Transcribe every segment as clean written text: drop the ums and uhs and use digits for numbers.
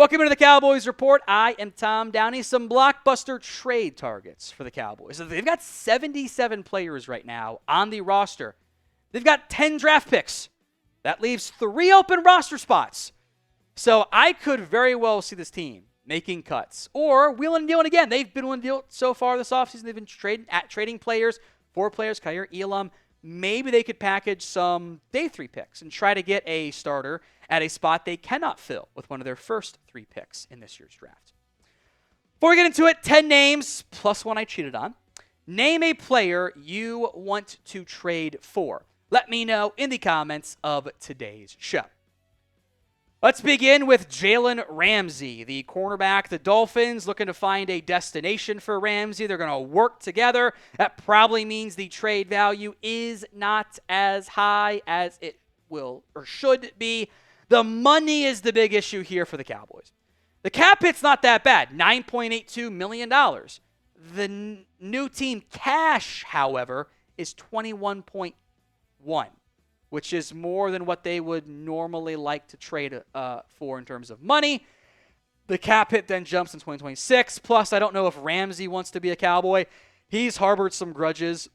Welcome into the Cowboys Report. I am Tom Downey. Some blockbuster trade targets for the Cowboys. So they've got 77 players right now on the roster. They've got 10 draft picks. That leaves 3 open roster spots. So I could very well see this team making cuts or wheeling and dealing again. They've been wheeling and dealing so far this offseason. They've been trading players, 4 players, Jaire Alexander. Maybe they could package some day 3 picks and try to get a starter at a spot they cannot fill with one of their first 3 picks in this year's draft. Before we get into it, 10 names plus one I cheated on. Name a player you want to trade for. Let me know in the comments of today's show. Let's begin with Jalen Ramsey, the cornerback. The Dolphins looking to find a destination for Ramsey. They're going to work together. That probably means the trade value is not as high as it will or should be. The money is the big issue here for the Cowboys. The cap hit's not that bad, $9.82 million. The new team cash, however, is $21.1, which is more than what they would normally like to trade for in terms of money. The cap hit then jumps in 2026. Plus, I don't know if Ramsey wants to be a Cowboy. He's harbored some grudges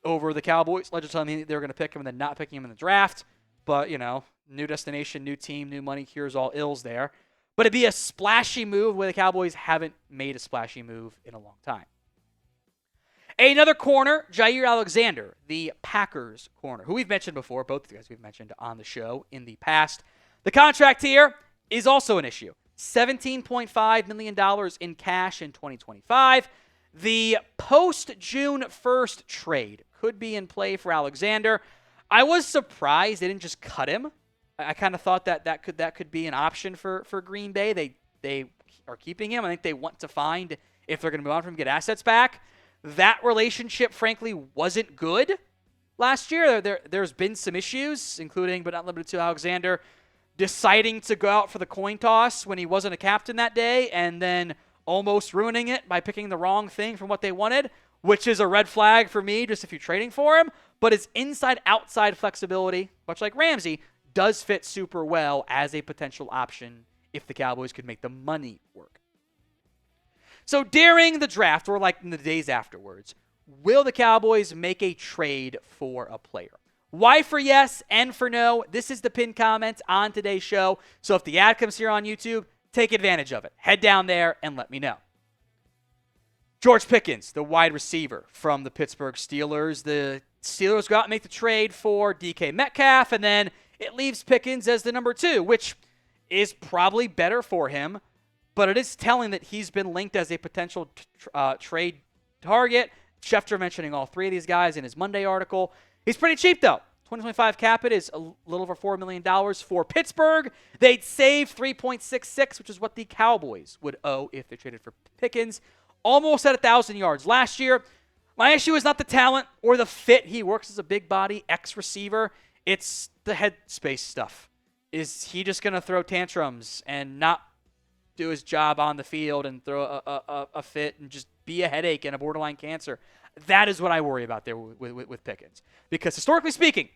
over the Cowboys. Legends telling me they were going to pick him and then not picking him in the draft. But, you know, new destination, new team, new money cures all ills there. But it'd be a splashy move where the Cowboys haven't made a splashy move in a long time. Another corner, Jaire Alexander, the Packers corner, who we've mentioned before. Both of the guys we've mentioned on the show in the past. The contract here is also an issue. $17.5 million in cash in 2025. The post-June 1st trade could be in play for Alexander. I was surprised they didn't just cut him. I kind of thought that could be an option for Green Bay. They are keeping him. I think they want to find, if they're going to move on from him, get assets back. That relationship, frankly, wasn't good last year. There's been some issues, including but not limited to Alexander deciding to go out for the coin toss when he wasn't a captain that day and then almost ruining it by picking the wrong thing from what they wanted, which is a red flag for me just if you're trading for him. But his inside-outside flexibility, much like Ramsey, does fit super well as a potential option if the Cowboys could make the money work. So during the draft, or like in the days afterwards, will the Cowboys make a trade for a player? Y for yes, N for no. This is the pinned comment on today's show. So if the ad comes here on YouTube, take advantage of it. Head down there and let me know. George Pickens, the wide receiver from the Pittsburgh Steelers. The Steelers go out and make the trade for DK Metcalf, and then it leaves Pickens as the number 2, which is probably better for him. But it is telling that he's been linked as a potential trade target. Schefter mentioning all 3 of these guys in his Monday article. He's pretty cheap, though. 2025 cap it is a little over $4 million for Pittsburgh. They'd save $3.66, which is what the Cowboys would owe if they traded for Pickens. Almost at 1,000 yards last year. My issue is not the talent or the fit. He works as a big body X-receiver. It's the headspace stuff. Is he just going to throw tantrums and not do his job on the field and throw a fit and just be a headache and a borderline cancer? That is what I worry about there with Pickens. Because historically speaking,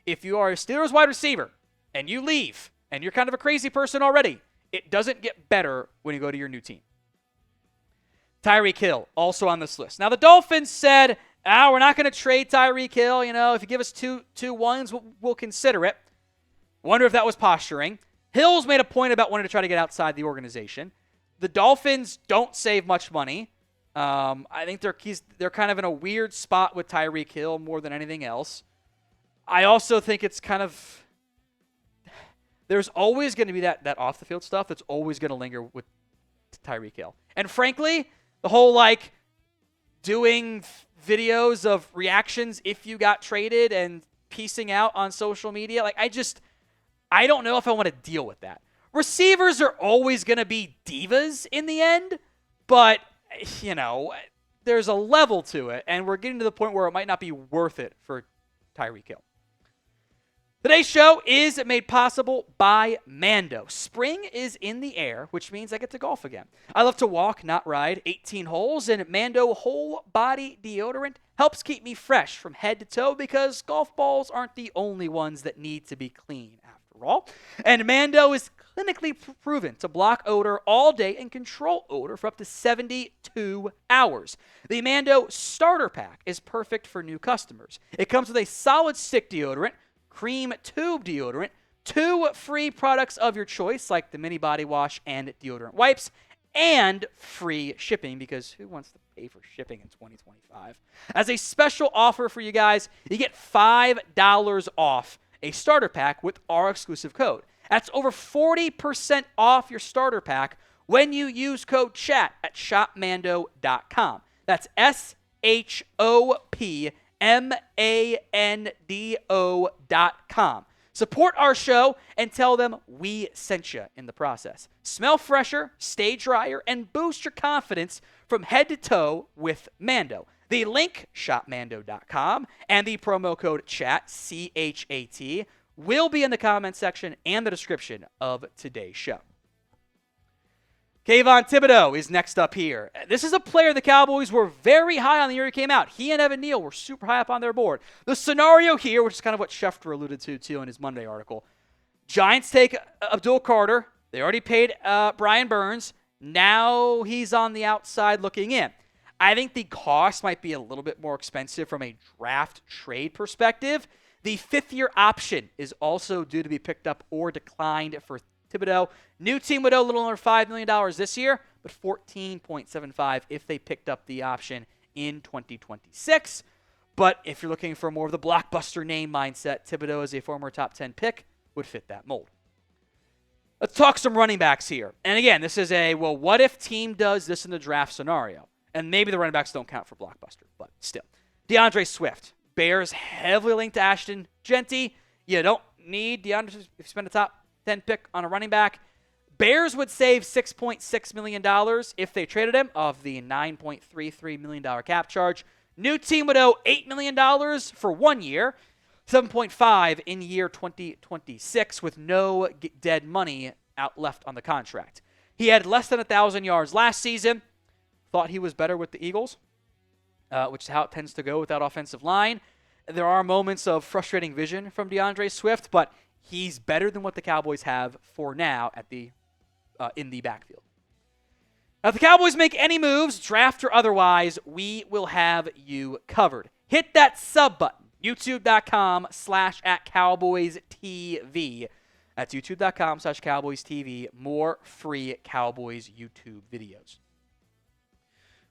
if you are a Steelers wide receiver and you leave and you're kind of a crazy person already, it doesn't get better when you go to your new team. Tyreek Hill, also on this list. Now, the Dolphins said, we're not going to trade Tyreek Hill. You know, if you give us two ones, we'll consider it. Wonder if that was posturing. Hill's made a point about wanting to try to get outside the organization. The Dolphins don't save much money. I think they're kind of in a weird spot with Tyreek Hill more than anything else. I also think it's kind of there's always going to be that off-the-field stuff that's always going to linger with Tyreek Hill. And frankly, the whole, doing videos of reactions if you got traded and piecing out on social media, I don't know if I want to deal with that. Receivers are always going to be divas in the end, but, there's a level to it, and we're getting to the point where it might not be worth it for Tyreek Hill. Today's show is made possible by Mando. Spring is in the air, which means I get to golf again. I love to walk, not ride, 18 holes, and Mando whole body deodorant helps keep me fresh from head to toe because golf balls aren't the only ones that need to be clean after all. And Mando is clinically proven to block odor all day and control odor for up to 72 hours. The Mando Starter Pack is perfect for new customers. It comes with a solid stick deodorant, cream tube deodorant, 2 free products of your choice like the mini body wash and deodorant wipes, and free shipping, because who wants to pay for shipping in 2025? As a special offer for you guys, you get $5 off a starter pack with our exclusive code. That's over 40% off your starter pack when you use code CHAT at shopmando.com. That's SHOPMANDO.com. Support our show and tell them we sent you in the process. Smell fresher, stay drier, and boost your confidence from head to toe with Mando. The link, shopmando.com, and the promo code CHAT, C-H-A-T, will be in the comment section and the description of today's show. Kayvon Thibodeaux is next up here. This is a player the Cowboys were very high on the year he came out. He and Evan Neal were super high up on their board. The scenario here, which is kind of what Schefter alluded to too in his Monday article, Giants take Abdul Carter. They already paid Brian Burns. Now he's on the outside looking in. I think the cost might be a little bit more expensive from a draft trade perspective. The 5th-year option is also due to be picked up or declined for Thibodeaux. New team would owe a little under $5 million this year, but $14.75 if they picked up the option in 2026. But if you're looking for more of the blockbuster name mindset, Thibodeaux as a former top 10 pick would fit that mold. Let's talk some running backs here. And again, this is a, well, what if team does this in the draft scenario? And maybe the running backs don't count for blockbuster, but still. DeAndre Swift. Bears heavily linked to Ashton Genty. You don't need DeAndre if you spend a top 10 pick on a running back. Bears would save $6.6 million if they traded him of the $9.33 million cap charge. New team would owe $8 million for 1 year, $7.5 in year 2026 with no dead money out left on the contract. He had less than 1,000 yards last season. Thought he was better with the Eagles, which is how it tends to go with that offensive line. There are moments of frustrating vision from DeAndre Swift, but he's better than what the Cowboys have for now at the in the backfield. Now, if the Cowboys make any moves, draft or otherwise, we will have you covered. Hit that sub button, youtube.com/@CowboysTV. That's youtube.com/CowboysTV. More free Cowboys YouTube videos.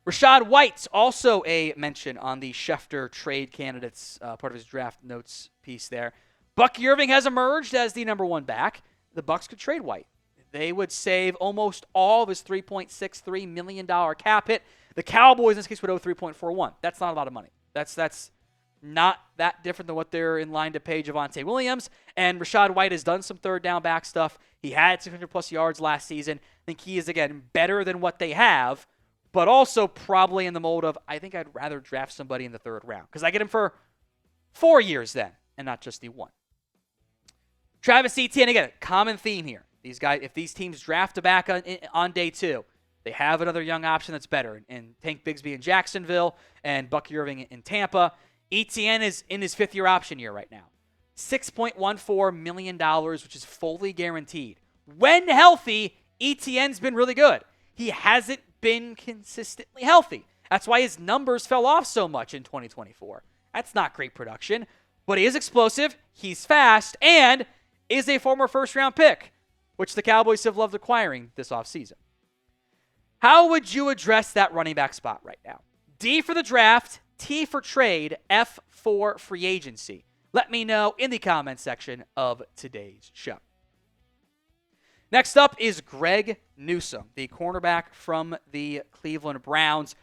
Rashad White, also a mention on the Schefter trade candidates, part of his draft notes piece there. Bucky Irving has emerged as the number 1 back. The Bucs could trade White. They would save almost all of his $3.63 million cap hit. The Cowboys, in this case, would owe $3.41. That's not a lot of money. That's not that different than what they're in line to pay Javonte Williams. And Rashad White has done some third down back stuff. He had 600-plus yards last season. I think he is, again, better than what they have, but also probably in the mold of, I think I'd rather draft somebody in the 3rd round because I get him for 4 years then and not just the 1. Travis Etienne, again, common theme here. These guys, if these teams draft a back on day 2, they have another young option that's better. And Tank Bigsby in Jacksonville and Bucky Irving in Tampa. Etienne is in his 5th-year option year right now. $6.14 million, which is fully guaranteed. When healthy, Etienne's been really good. He hasn't been consistently healthy. That's why his numbers fell off so much in 2024. That's not great production, but he is explosive, he's fast, and is a former first-round pick, which the Cowboys have loved acquiring this offseason. How would you address that running back spot right now? D for the draft, T for trade, F for free agency. Let me know in the comment section of today's show. Next up is Greg Newsome, the cornerback from the Cleveland Browns.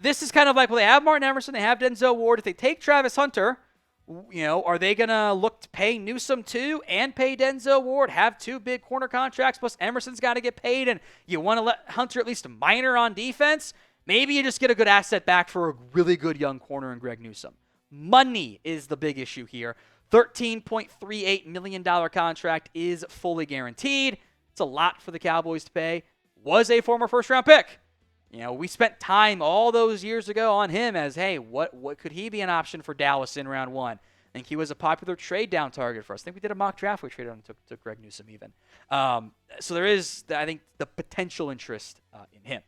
This is kind of like, well, they have Martin Emerson, they have Denzel Ward. If they take Travis Hunter, are they going to look to pay Newsome II and pay Denzel Ward, have 2 big corner contracts, plus Emerson's got to get paid, and you want to let Hunter at least minor on defense? Maybe you just get a good asset back for a really good young corner in Greg Newsome. Money is the big issue here. $13.38 million contract is fully guaranteed. It's a lot for the Cowboys to pay. Was a former first-round pick. We spent time all those years ago on him as, hey, what could he be an option for Dallas in round 1? think he was a popular trade down target for us. I think we did a mock draft. We traded on took Greg Newsome even. So there is, I think, the potential interest in him.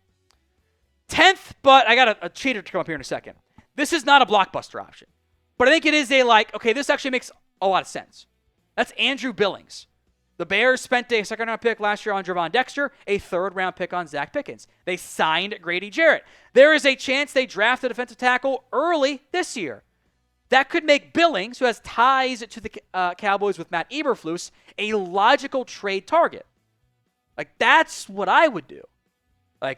10th, but I got a cheater to come up here in a second. This is not a blockbuster option. But I think it is okay, this actually makes a lot of sense. That's Andrew Billings. The Bears spent a second-round pick last year on Javon Dexter, a third-round pick on Zach Pickens. They signed Grady Jarrett. There is a chance they draft a defensive tackle early this year. That could make Billings, who has ties to the Cowboys with Matt Eberflus, a logical trade target. That's what I would do.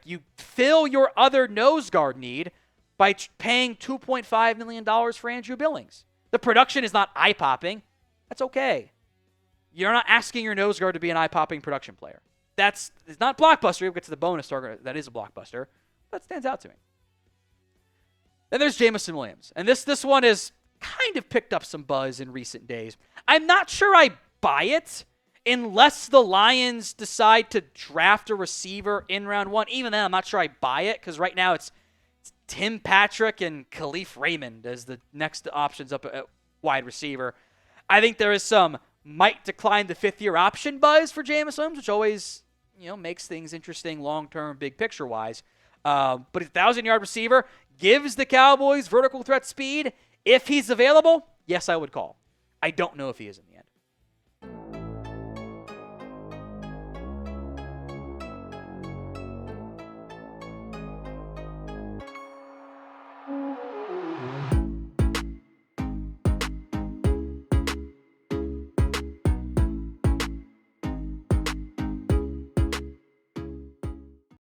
You fill your other nose guard need by paying $2.5 million for Andrew Billings. The production is not eye-popping. That's okay. You're not asking your nose guard to be an eye-popping production player. It's not blockbuster. We'll get to the bonus target. That is a blockbuster. That stands out to me. Then there's Jameson Williams. And this one has kind of picked up some buzz in recent days. I'm not sure I buy it unless the Lions decide to draft a receiver in round 1. Even then, I'm not sure I buy it because right now it's Tim Patrick and Khalif Raymond as the next options up at wide receiver. I think there is some might decline the 5th-year option buzz for Jameson Williams, which always makes things interesting long-term, big picture-wise. But a 1,000-yard receiver gives the Cowboys vertical threat speed. If he's available, yes, I would call. I don't know if he is in the